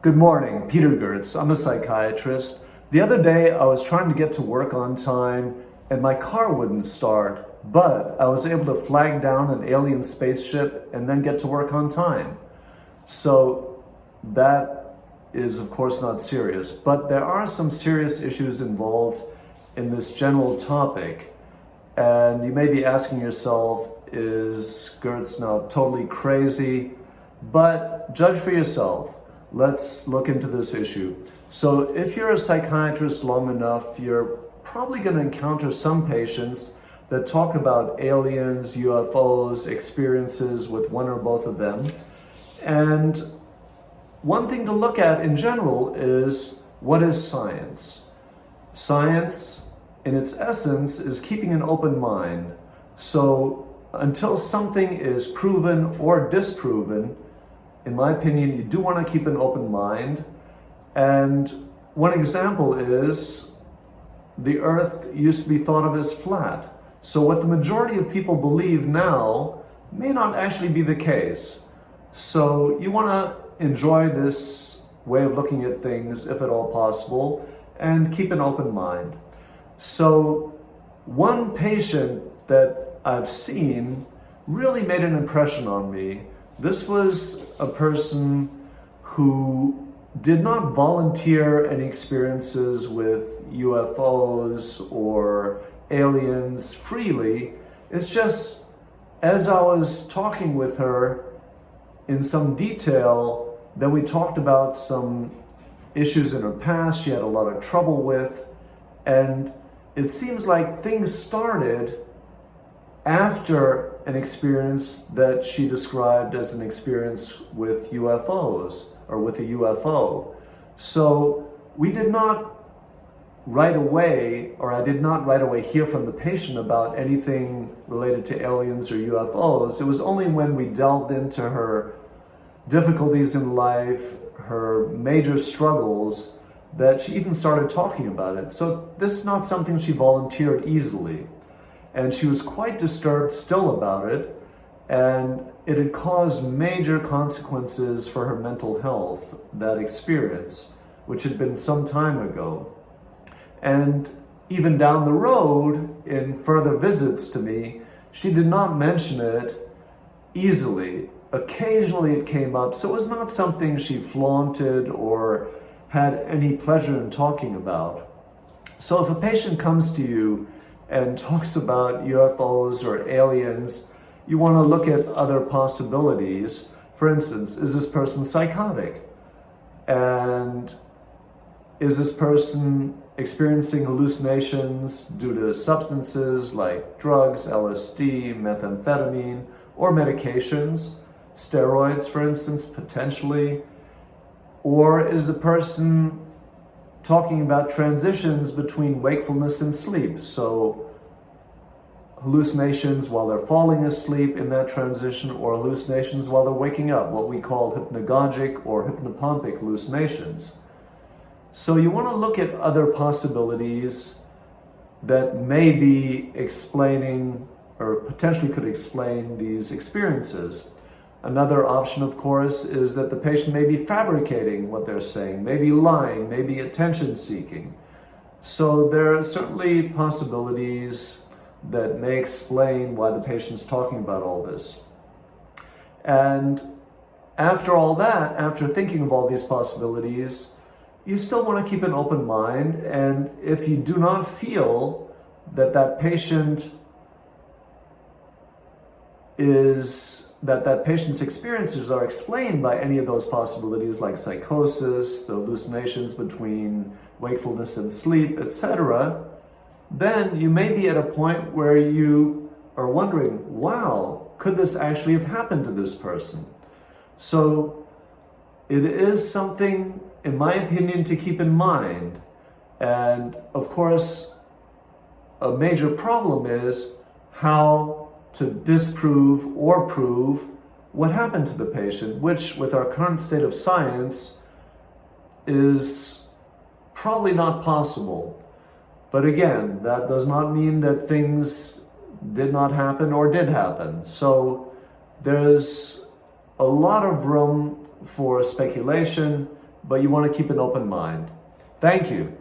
Good morning, Peter Goertz. I'm a psychiatrist. The other day I was trying to get to work on time and my car wouldn't start, but I was able to flag down an alien spaceship and then get to work on time. So that is of course not serious, but there are some serious issues involved in this general topic. And you may be asking yourself, is Goertz now totally crazy? But judge for yourself. Let's look into this issue. So if you're a psychiatrist long enough, you're probably going to encounter some patients that talk about aliens, UFOs, experiences with one or both of them. And one thing to look at in general is, what is science? Science, in its essence, is keeping an open mind. So until something is proven or disproven, in my opinion, you do want to keep an open mind. And one example is the Earth used to be thought of as flat. So what the majority of people believe now may not actually be the case. So you want to enjoy this way of looking at things, if at all possible, and keep an open mind. So one patient that I've seen really made an impression on me. This was a person who did not volunteer any experiences with UFOs or aliens freely. It's just, as I was talking with her in some detail, then we talked about some issues in her past she had a lot of trouble with, and it seems like things started after an experience that she described as an experience with UFOs or with a UFO. So we did not right away, or I did not right away hear from the patient about anything related to aliens or UFOs. It was only when we delved into her difficulties in life, her major struggles, that she even started talking about it. So this is not something she volunteered easily. And she was quite disturbed still about it, and it had caused major consequences for her mental health, that experience, which had been some time ago. And even down the road, in further visits to me, she did not mention it easily. Occasionally it came up, so it was not something she flaunted or had any pleasure in talking about. So if a patient comes to you and talks about UFOs or aliens, you want to look at other possibilities. For instance, is this person psychotic? And is this person experiencing hallucinations due to substances like drugs, LSD, methamphetamine, or medications, steroids, for instance, potentially? Or is the person talking about transitions between wakefulness and sleep? So hallucinations while they're falling asleep in that transition, or hallucinations while they're waking up, what we call hypnagogic or hypnopompic hallucinations. So you want to look at other possibilities that may be explaining or potentially could explain these experiences. Another option, of course, is that the patient may be fabricating what they're saying, maybe lying, maybe attention seeking. So there are certainly possibilities that may explain why the patient's talking about all this. And after all that, after thinking of all these possibilities, you still want to keep an open mind. And if you do not feel that that patient's experiences are explained by any of those possibilities, like psychosis, the hallucinations between wakefulness and sleep, etc., then you may be at a point where you are wondering, wow, could this actually have happened to this person? So it is something, in my opinion, to keep in mind. And of course, a major problem is how to disprove or prove what happened to the patient, which with our current state of science is probably not possible. But again, that does not mean that things did not happen or did happen. So there's a lot of room for speculation, but you want to keep an open mind. Thank you.